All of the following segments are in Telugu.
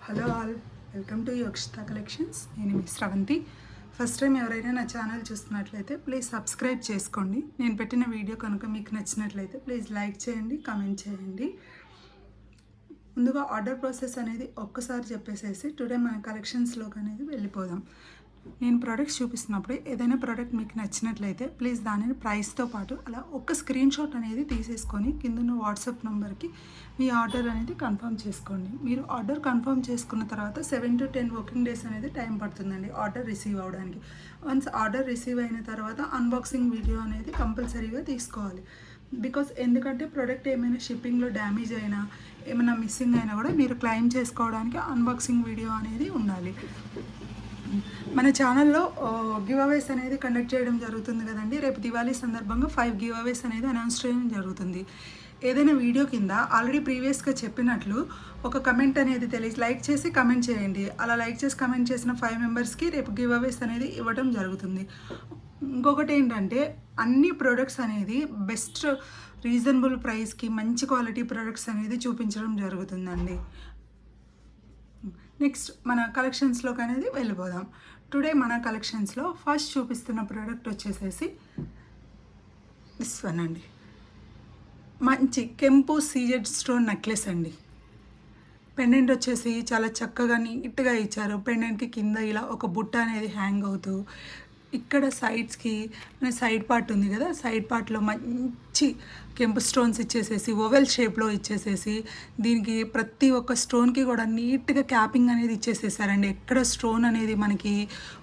Hello all, welcome to Yokshita collections. నేను మీ శ్రవంతి. ఫస్ట్ టైం ఎవరైనా నా ఛానల్ చూస్తున్నట్లయితే ప్లీజ్ సబ్స్క్రైబ్ చేసుకోండి. నేను పెట్టిన వీడియో కనుక మీకు నచ్చినట్లయితే ప్లీజ్ లైక్ చేయండి, కామెంట్ చేయండి. ముందుగా ఆర్డర్ ప్రాసెస్ అనేది ఒక్కసారి చెప్పేసేసి టుడే మన కలెక్షన్స్లోకి అనేది వెళ్ళిపోదాం. నేను ప్రోడక్ట్స్ చూపిస్తున్నప్పుడు ఏదైనా ప్రోడక్ట్ మీకు నచ్చినట్లయితే ప్లీజ్ దానిని ప్రైస్తో పాటు అలా ఒక స్క్రీన్ షాట్ అనేది తీసేసుకొని కింద వాట్సాప్ నెంబర్కి మీ ఆర్డర్ అనేది కన్ఫర్మ్ చేసుకోండి. మీరు ఆర్డర్ కన్ఫర్మ్ చేసుకున్న తర్వాత 7 to 10 వర్కింగ్ డేస్ అనేది టైం పడుతుందండి ఆర్డర్ రిసీవ్ అవ్వడానికి. వన్స్ ఆర్డర్ రిసీవ్ అయిన తర్వాత అన్బాక్సింగ్ వీడియో అనేది కంపల్సరీగా తీసుకోవాలి. ఎందుకంటే ప్రోడక్ట్ ఏమైనా షిప్పింగ్లో డ్యామేజ్ అయినా ఏమైనా మిస్సింగ్ అయినా కూడా మీరు క్లెయిమ్ చేసుకోవడానికి అన్బాక్సింగ్ వీడియో అనేది ఉండాలి. మన ఛానల్లో గివ్ అవేస్ అనేది కండక్ట్ చేయడం జరుగుతుంది కదండి. రేపు దివాళీ సందర్భంగా 5 గివ్ అవేస్ అనేది అనౌన్స్ చేయడం జరుగుతుంది. ఏదైనా వీడియో కింద ఆల్రెడీ ప్రీవియస్గా చెప్పినట్లు ఒక కమెంట్ అనేది లైక్ చేసి కమెంట్ చేయండి. అలా లైక్ చేసి కమెంట్ చేసిన 5 మెంబర్స్కి రేపు గివ్ అవేస్ అనేది ఇవ్వడం జరుగుతుంది. ఇంకొకటి ఏంటంటే అన్ని ప్రోడక్ట్స్ అనేది బెస్ట్ రీజనబుల్ ప్రైస్కి మంచి క్వాలిటీ ప్రోడక్ట్స్ అనేది చూపించడం జరుగుతుందండి. నెక్స్ట్ మన కలెక్షన్స్లోకి అనేది వెళ్ళిపోదాం. టుడే మన కలెక్షన్స్లో ఫస్ట్ చూపిస్తున్న ప్రోడక్ట్ వచ్చేసేసి దిస్ వన్ అండి. మంచి కెంపు సీజెడ్ స్టోన్ నెక్లెస్ అండి. పెండెంట్ వచ్చేసి చాలా చక్కగా నీట్గా ఇచ్చారు. పెండెంట్కి కింద ఇలా ఒక బుట్ట అనేది హ్యాంగ్ అవుతూ ఇక్కడ సైడ్స్కి సైడ్ పార్ట్ ఉంది కదా, సైడ్ పార్ట్లో మంచి కెంపు స్టోన్స్ ఇచ్చేసేసి ఓవెల్ షేప్లో ఇచ్చేసేసి దీనికి ప్రతి ఒక్క స్టోన్కి కూడా నీట్గా క్యాపింగ్ అనేది ఇచ్చేసేసారండి. ఎక్కడ స్టోన్ అనేది మనకి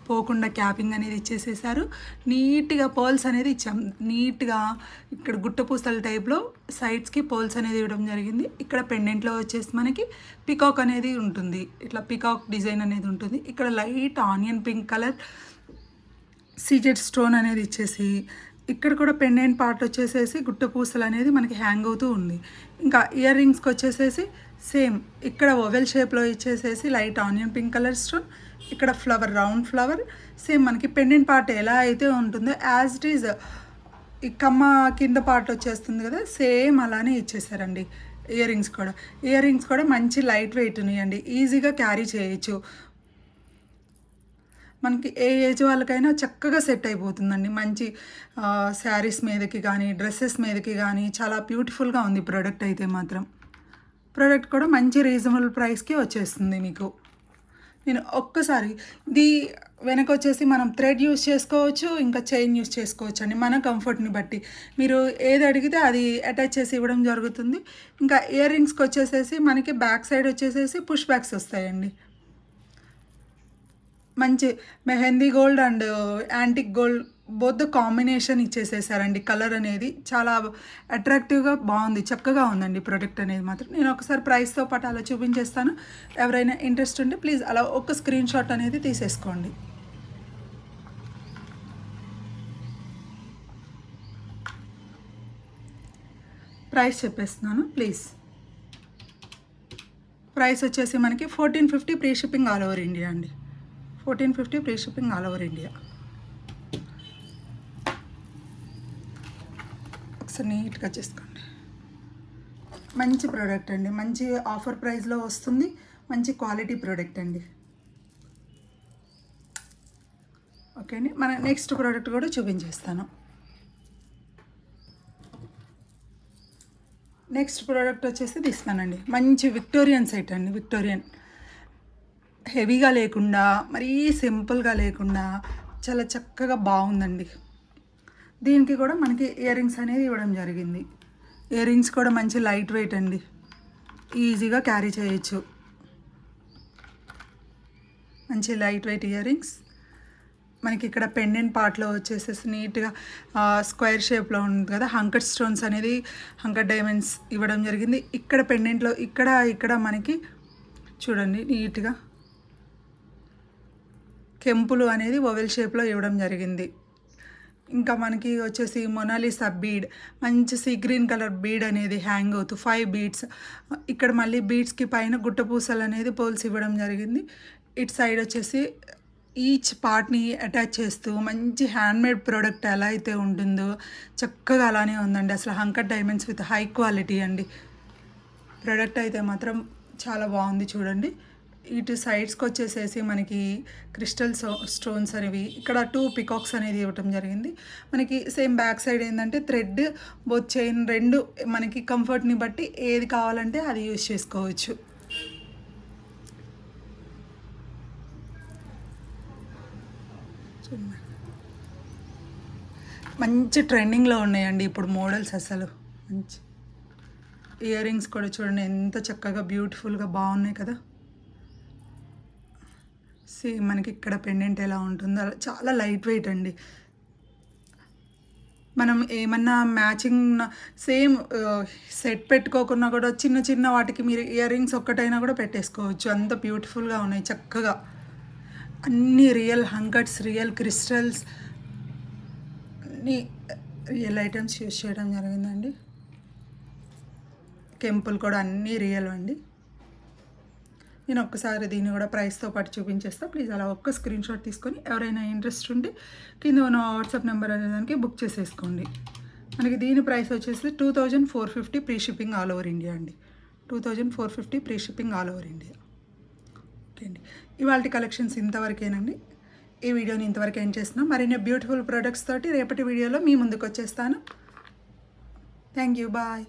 పోకుండా క్యాపింగ్ అనేది ఇచ్చేసేసారు. నీట్గా పర్ల్స్ అనేది ఇచ్చాం. నీట్గా ఇక్కడ గుట్టపూసల టైప్లో సైడ్స్కి పర్ల్స్ అనేది ఇవ్వడం జరిగింది. ఇక్కడ పెండెంట్లో వచ్చేసి మనకి పికాక్ అనేది ఉంటుంది. ఇట్లా పికాక్ డిజైన్ అనేది ఉంటుంది. ఇక్కడ light onion pink colour CZ stone అనేది ఇచ్చేసి ఇక్కడ కూడా పెండెంట్ పార్ట్ వచ్చేసేసి గుట్ట పూసలు అనేది మనకి హ్యాంగ్ అవుతూ ఉంది. ఇంకా ఇయర్ రింగ్స్కి వచ్చేసేసి సేమ్ ఇక్కడ ఓవెల్ షేప్లో ఇచ్చేసేసి light onion pink colour stone, ఇక్కడ ఫ్లవర్ రౌండ్ ఫ్లవర్ సేమ్ మనకి పెండెంట్ పార్ట్ ఎలా అయితే ఉంటుందో యాజ్ ఇట్ ఈజ్ ఈ కమ్మ కింద పార్ట్ వచ్చేస్తుంది కదా, సేమ్ అలానే ఇచ్చేసారండి. ఇయర్ రింగ్స్ కూడా మంచి లైట్ వెయిట్ ఉన్నాయండి. ఈజీగా క్యారీ చేయొచ్చు. మనకి ఏ ఏజ్ వాళ్ళకైనా చక్కగా సెట్ అయిపోతుందండి. మంచి శారీస్ మీదకి కానీ డ్రెస్సెస్ మీదకి కానీ చాలా బ్యూటిఫుల్గా ఉంది ప్రోడక్ట్ అయితే మాత్రం. ప్రోడక్ట్ కూడా మంచి రీజనబుల్ ప్రైస్కి వచ్చేస్తుంది మీకు. నేను ఒక్కసారి ఇది వెనక వచ్చేసి మనం థ్రెడ్ యూస్ చేసుకోవచ్చు, ఇంకా చైన్ యూస్ చేసుకోవచ్చు అండి మన కంఫర్ట్ని బట్టి. మీరు ఏది అడిగితే అది అటాచ్ చేసి ఇవ్వడం జరుగుతుంది. ఇంకా ఇయర్ రింగ్స్కి వచ్చేసేసి మనకి బ్యాక్ సైడ్ వచ్చేసేసి పుష్ బ్యాక్స్ వస్తాయండి. మంచి mehndi gold and antique gold both combination ఇచ్చేసేసారండి. కలర్ అనేది చాలా అట్రాక్టివ్గా బాగుంది, చక్కగా ఉందండి ప్రోడక్ట్ అనేది మాత్రం. నేను ఒకసారి ప్రైస్తో పాటు అలా చూపించేస్తాను. ఎవరైనా ఇంట్రెస్ట్ ఉంటే ప్లీజ్ అలా ఒక స్క్రీన్ షాట్ అనేది తీసేసుకోండి. ప్రైస్ చెప్పేస్తున్నాను ప్లీజ్. ప్రైస్ వచ్చేసి మనకి 1450 free shipping all over India అండి. 1450 free shipping all over India. ఒకసారి నీట్గా చేసుకోండి. మంచి ప్రోడక్ట్ అండి, మంచి ఆఫర్ ప్రైస్లో వస్తుంది. మంచి క్వాలిటీ ప్రోడక్ట్ అండి. ఓకే అండి, మన నెక్స్ట్ ప్రోడక్ట్ కూడా చూపించేస్తాను. నెక్స్ట్ ప్రోడక్ట్ వచ్చేసి తీస్తానండి. మంచి విక్టోరియన్ సెట్ అండి. విక్టోరియన్ హెవీగా లేకుండా మరీ సింపుల్గా లేకుండా చాలా చక్కగా బాగుందండి. దీనికి కూడా మనకి ఇయర్ రింగ్స్ అనేది ఇవ్వడం జరిగింది. ఇయర్ రింగ్స్ కూడా మంచి లైట్ వెయిట్ అండి, ఈజీగా క్యారీ చేయొచ్చు. మంచి లైట్ వెయిట్ ఇయర్ రింగ్స్ మనకి ఇక్కడ పెండెంట్ పార్ట్లో వచ్చేసేసి నీట్గా స్క్వేర్ షేప్లో ఉంది కదా, హంకర్ స్టోన్స్ అనేది హంకర్ డైమండ్స్ ఇవ్వడం జరిగింది. ఇక్కడ పెండెంట్లో ఇక్కడ మనకి చూడండి నీట్గా కెంపులు అనేది ఓవెల్ షేప్లో ఇవ్వడం జరిగింది. ఇంకా మనకి వచ్చేసి మొనాలిసా బీడ్, మంచి సీ గ్రీన్ కలర్ బీడ్ అనేది హ్యాంగ్ అవుతూ 5 బీడ్స్. ఇక్కడ మళ్ళీ బీడ్స్కి పైన గుట్టపూసలు అనేది పోల్స్ ఇవ్వడం జరిగింది. ఇటు సైడ్ వచ్చేసి ఈచ్ పార్ట్ని అటాచ్ చేస్తూ మంచి హ్యాండ్మేడ్ ప్రోడక్ట్ ఎలా అయితే ఉంటుందో చక్కగా అలానే ఉందండి. అసలు హంకర్ డైమండ్స్ విత్ హై క్వాలిటీ అండి. ప్రోడక్ట్ అయితే మాత్రం చాలా బాగుంది చూడండి. ఇటు సైడ్స్కి వచ్చేసేసి మనకి క్రిస్టల్ స్టోన్స్ అనేవి ఇక్కడ 2 పికాక్స్ అనేది ఇవ్వటం జరిగింది. మనకి సేమ్ బ్యాక్ సైడ్ ఏంటంటే థ్రెడ్ బోత్ చైన్ రెండు మనకి కంఫర్ట్ని బట్టి ఏది కావాలంటే అది యూజ్ చేసుకోవచ్చు. మంచి ట్రెండింగ్లో ఉన్నాయండి ఇప్పుడు మోడల్స్. అసలు మంచి ఇయర్ రింగ్స్ కూడా చూడండి ఎంత చక్కగా బ్యూటిఫుల్గా బాగున్నాయి కదా. సేమ్ మనకి ఇక్కడ పెండెంట్ ఎలా ఉంటుందో అలా చాలా లైట్ వెయిట్ అండి. మనం ఏమన్నా మ్యాచింగ్ సేమ్ సెట్ పెట్టుకోకున్నా కూడా చిన్న చిన్న వాటికి మీరు ఇయర్ రింగ్స్ ఒక్కటైనా కూడా పెట్టేసుకోవచ్చు. అంత బ్యూటిఫుల్గా ఉన్నాయి చక్కగా. అన్నీ రియల్ హంకట్స్, రియల్ క్రిస్టల్స్, అన్నీ రియల్ ఐటమ్స్ యూజ్ చేయడం జరిగిందండి. కెంపులు కూడా అన్నీ రియల్ అండి. నేను ఒక్కసారి దీన్ని కూడా ప్రైస్తో పాటు చూపించేస్తా. ప్లీజ్ అలా ఒక్క స్క్రీన్ షాట్ తీసుకొని ఎవరైనా ఇంట్రెస్ట్ ఉంటే కింద ఉన్న వాట్సాప్ నెంబర్ అనే దానికి బుక్ చేసేసుకోండి. మనకి దీని ప్రైస్ వచ్చేసి 2450 free shipping all over India అండి. 2450 free shipping all over India. Okay అండి, ఇవాళ కలెక్షన్స్ ఇంతవరకేనండి. ఈ వీడియోని ఇంతవరకు ఏం చేస్తున్నాం. మరిన్ని బ్యూటిఫుల్ ప్రొడక్ట్స్ తోటి రేపటి వీడియోలో మీ ముందుకు వచ్చేస్తాను. Thank you, bye.